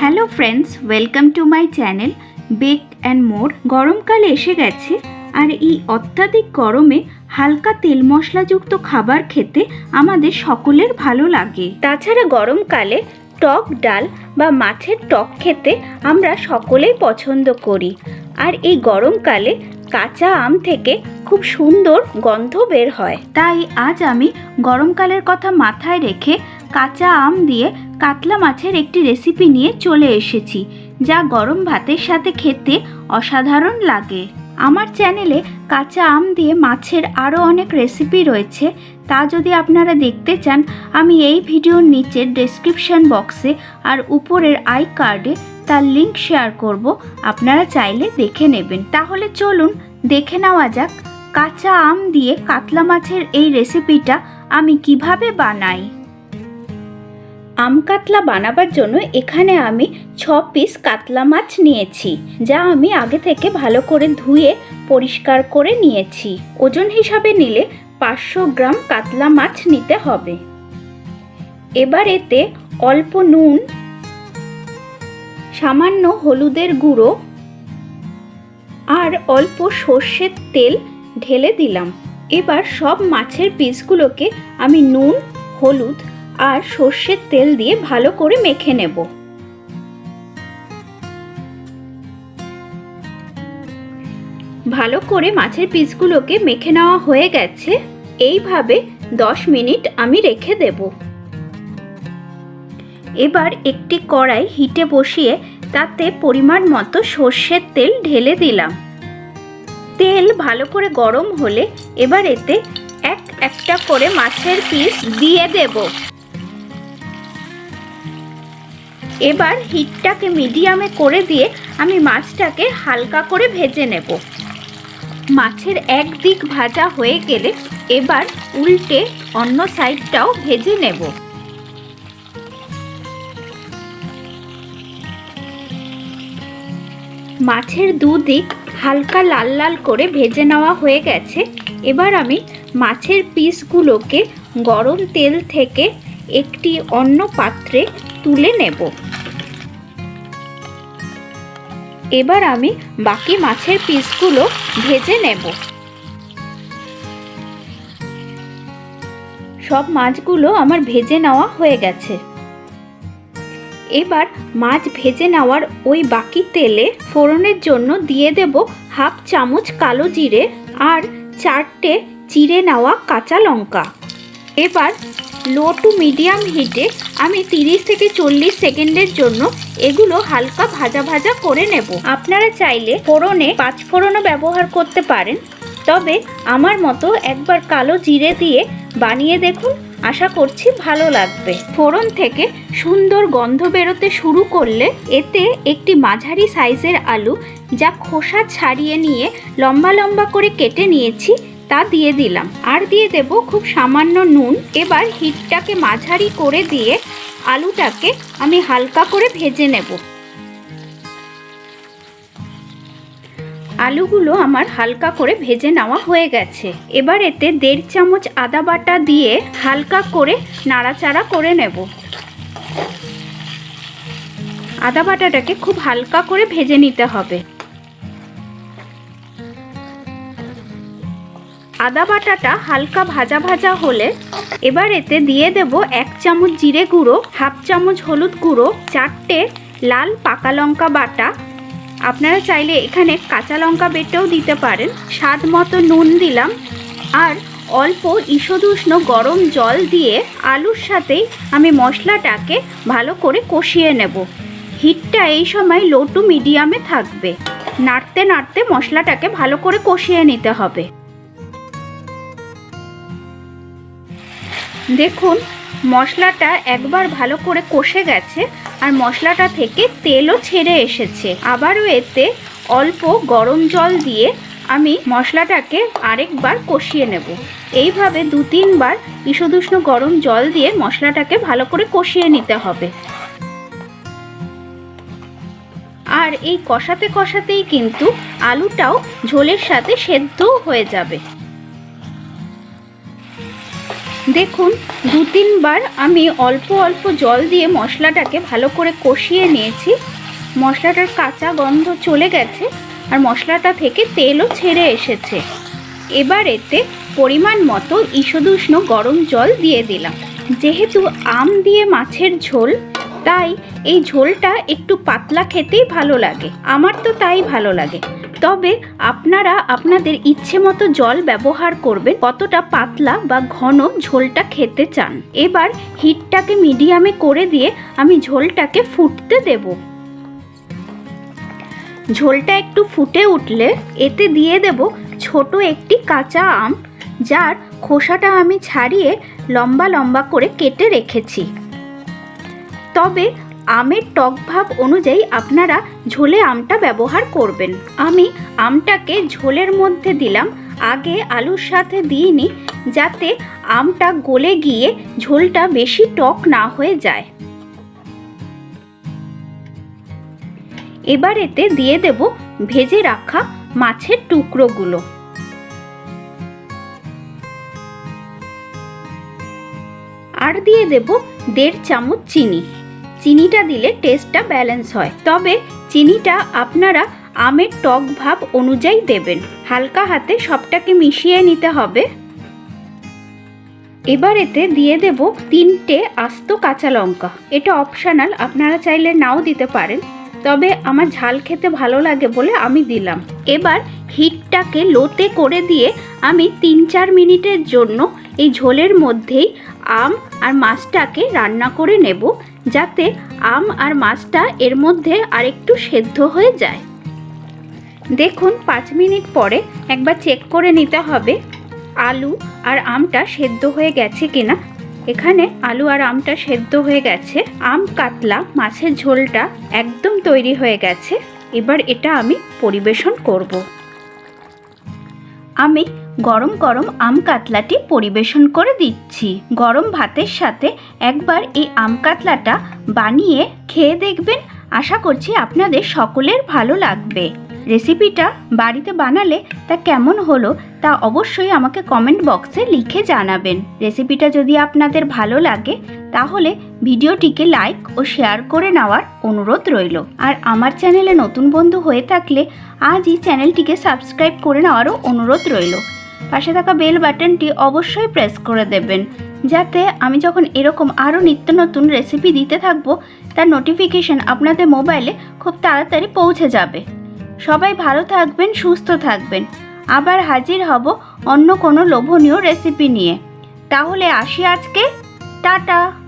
Hello friends, welcome to my channel bake and more. গরমকালে এসে গেছে আর এই অত্যাধিক গরমে হালকা তেল মশলাযুক্ত খাবার খেতে আমাদের সকলের ভালো লাগে। তাছাড়া গরমকালে টক ডাল বা মাছের টক খেতে আমরা সকলেই পছন্দ করি। আর এই গরমকালে কাঁচা আম থেকে খুব সুন্দর গন্ধ বের হয়। তাই আজ আমি গরমকালের কথা মাথায় রেখে কাঁচা আম দিয়ে কাতলা মাছের একটি রেসিপি নিয়ে চলে এসেছি, যা গরম ভাতের সাথে খেতে অসাধারণ লাগে। আমার চ্যানেলে কাঁচা আম দিয়ে মাছের আরও অনেক রেসিপি রয়েছে। তা যদি আপনারা দেখতে চান, আমি এই ভিডিওর নিচের ডেসক্রিপশন বক্সে আর উপরের আই কার্ডে তার লিঙ্ক শেয়ার করব, আপনারা চাইলে দেখে নেবেন। তাহলে চলুন দেখে নেওয়া যাক কাঁচা আম দিয়ে কাতলা মাছের এই রেসিপিটা আমি কিভাবে বানাই। আম কাতলা বানাবার জন্য এখানে আমি 6 পিস কাতলা মাছ নিয়েছি, যা আমি আগে থেকে ভালো করে ধুয়ে পরিষ্কার করে নিয়েছি। ওজন হিসাবে নিলে 500 গ্রাম কাতলা মাছ নিতে হবে। এবার এতে অল্প নুন, সামান্য হলুদের গুঁড়ো আর অল্প সর্ষের তেল ঢেলে দিলাম। এবার সব মাছের পিসগুলোকে আমি নুন, হলুদ আর সর্ষের তেল দিয়ে ভালো করে মেখে নেব। ভালো করে মাছের পিসগুলোকে মেখে নেওয়া হয়ে গেছে। এইভাবে 10 মিনিট আমি রেখে দেব। এবার একটি কড়াই হিটে বসিয়ে তাতে পরিমাণ মতো সর্ষের তেল ঢেলে দিলাম। তেল ভালো করে গরম হলে এবার এতে একটা করে মাছের পিস দিয়ে দেব। এবার হিটটাকে মিডিয়ামে করে দিয়ে আমি মাছটাকে হালকা করে ভেজে নেব। মাছের এক দিক ভাজা হয়ে গেলে এবার উল্টে অন্য সাইডটাও ভেজে নেব। মাছের দুদিক হালকা লাল লাল করে ভেজে নেওয়া হয়ে গেছে। এবার আমি মাছের পিসগুলোকে গরম তেল থেকে একটি অন্য পাত্রে তুলে নেব। এবার আমি বাকি মাছের পিসগুলো ভেজে নেব। সব মাছগুলো আমার ভেজে নেওয়া হয়ে গেছে। এবার মাছ ভেজে নেওয়ার ওই বাকি তেলে ফোড়নের জন্য দিয়ে দেব হাফ চামচ কালো জিরে আর 4টে চিড়ে নেওয়া কাঁচা লঙ্কা। এবার লো টু মিডিয়াম হিটে আমি 30 থেকে 40 সেকেন্ডের জন্য এগুলো হালকা ভাজা ভাজা করে নেব। আপনারা চাইলে ফোড়নে 5 ফোড়নও ব্যবহার করতে পারেন, তবে আমার মতো একবার কালো জিরে দিয়ে বানিয়ে দেখুন, আশা করছি ভালো লাগবে। ফোড়ন থেকে সুন্দর গন্ধ বেরোতে শুরু করলে এতে একটি মাঝারি সাইজের আলু, যা খোসা ছাড়িয়ে নিয়ে লম্বা লম্বা করে কেটে নিয়েছি, তা দিয়ে দিলাম। আর দিয়ে দেব খুব সামান্য নুন। এবার হিটটাকে মাঝারি করে দিয়ে আলুটাকে আমি হালকা করে ভেজে নেব। আলুগুলো আমার হালকা করে ভেজে নেওয়া হয়ে গেছে। এবার এতে 1.5 চামচ আদা বাটা দিয়ে হালকা করে নাড়াচাড়া করে নেব। আদা বাটাটাকে খুব হালকা করে ভেজে নিতে হবে। আদা বাটাটা হালকা ভাজা ভাজা হলে এবার এতে দিয়ে দেব 1 চামচ জিরে গুঁড়ো, হাফ চামচ হলুদ গুঁড়ো, 4টে লাল পাকা লঙ্কা বাটা। আপনারা চাইলে এখানে কাঁচা লঙ্কা বেটেও দিতে পারেন। স্বাদ মতো নুন দিলাম আর অল্প ঈষদুষ্ণ গরম জল দিয়ে আলুর সাথেই আমি মশলাটাকে ভালো করে কষিয়ে নেব। হিটটা এই সময় লো টু মিডিয়ামে থাকবে। নাড়তে নাড়তে মশলাটাকে ভালো করে কষিয়ে নিতে হবে। দেখুন, মশলাটা একবার ভালো করে কষে গেছে আর মশলাটা থেকে তেলও ছেড়ে এসেছে। আবারও এতে অল্প গরম জল দিয়ে আমি মশলাটাকে আরেকবার কষিয়ে নেব। এইভাবে 2-3 বার ঈষদুষ্ণ গরম জল দিয়ে মশলাটাকে ভালো করে কষিয়ে নিতে হবে। আর এই কষাতে কষাতেই কিন্তু আলুটাও ঝোলের সাথে সেদ্ধ হয়ে যাবে। দেখুন 2-3 বার আমি অল্প অল্প জল দিয়ে মশলাটাকে ভালো করে কষিয়ে নিয়েছি। মশলাটার কাঁচা গন্ধ চলে গেছে আর মশলাটা থেকে তেলও ছেড়ে এসেছে। এবার এতে পরিমাণ মতো ঈষদুষ্ণ গরম জল দিয়ে দিলাম। যেহেতু আম দিয়ে মাছের ঝোল, তাই এই ঝোলটা একটু পাতলা খেতেই ভালো লাগে। আমার তো তাই ভালো লাগে। তবে আপনারা আপনাদের ইচ্ছে মতো জল ব্যবহার করবেন, কতটা পাতলা বা ঘন ঝোলটা খেতে চান। এবার হিটটাকে মিডিয়ামে করে দিয়ে আমি ঝোলটাকে ফুটতে দেব। ঝোলটা একটু ফুটে উঠলে এতে দিয়ে দেব ছোট একটি কাঁচা আম, যার খোসাটা আমি ছাড়িয়ে লম্বা লম্বা করে কেটে রেখেছি। তবে আমের টক ভাব অনুযায়ী আপনারা ঝোলে আমটা ব্যবহার করবেন। আমি আমটাকে ঝোলের মধ্যে দিলাম, আগে আলুর সাথে দিইনি, যাতে আমটা গলে গিয়ে ঝোলটা বেশি টক না হয়ে যায়। এবার এতে দিয়ে দেব ভেজে রাখা মাছের টুকরোগুলো। আর দিয়ে দেব 1.5 চামচ চিনি। চিনিটা দিলে টেস্টটা ব্যালেন্স হয়, তবে চিনিটা আপনারা আমের টক ভাব অনুযায়ী দেবেন। হালকা হাতে সবটাকে মিশিয়ে নিতে হবে। এবার এতে দিয়ে দেব 3টে আস্ত কাঁচা লঙ্কা। এটা অপশনাল, আপনারা চাইলে নাও দিতে পারেন, তবে আমার ঝাল খেতে ভালো লাগে বলে আমি দিলাম। এবার হিটটাকে লোতে করে দিয়ে আমি 3-4 মিনিটের জন্য এই ঝোলের মধ্যেই আম আর মাছটাকে রান্না করে নেব, যাতে আম আর মাছটা এর মধ্যে আরেকটু সেদ্ধ হয়ে যায়। দেখুন 5 মিনিট পরে একবার চেক করে নিতে হবে আলু আর আমটা সেদ্ধ হয়ে গেছে কিনা। এখানে আলু আর আমটা সেদ্ধ হয়ে গেছে। আম কাতলা মাছের ঝোলটা একদম তৈরি হয়ে গেছে। এবার এটা আমি পরিবেশন করব। আমি গরম গরম আম কাতলাটি পরিবেশন করে দিচ্ছি। গরম ভাতের সাথে একবার এই আম কাতলাটা বানিয়ে খেয়ে দেখবেন। আশা করছি আপনাদের সকলের ভালো লাগবে। রেসিপিটা বাড়িতে বানালে তা কেমন হলো তা অবশ্যই আমাকে কমেন্ট বক্সে লিখে জানাবেন। রেসিপিটা যদি আপনাদের ভালো লাগে তাহলে ভিডিওটিকে লাইক ও শেয়ার করে নেওয়ার অনুরোধ রইল। আর আমার চ্যানেলে নতুন বন্ধু হয়ে থাকলে আজই চ্যানেলটিকে সাবস্ক্রাইব করে নেওয়ারও অনুরোধ রইল। পাশে থাকা বেল বাটনটি অবশ্যই প্রেস করে দেবেন, যাতে আমি যখন এরকম আরও নিত্য নতুন রেসিপি দিতে থাকবো তার নোটিফিকেশন আপনাদের মোবাইলে খুব তাড়াতাড়ি পৌঁছে যাবে। সবাই ভালো থাকবেন, সুস্থ থাকবেন। আবার হাজির হব অন্য কোনো লোভনীয় রেসিপি নিয়ে। তাহলে আসি আজকে, টাটা।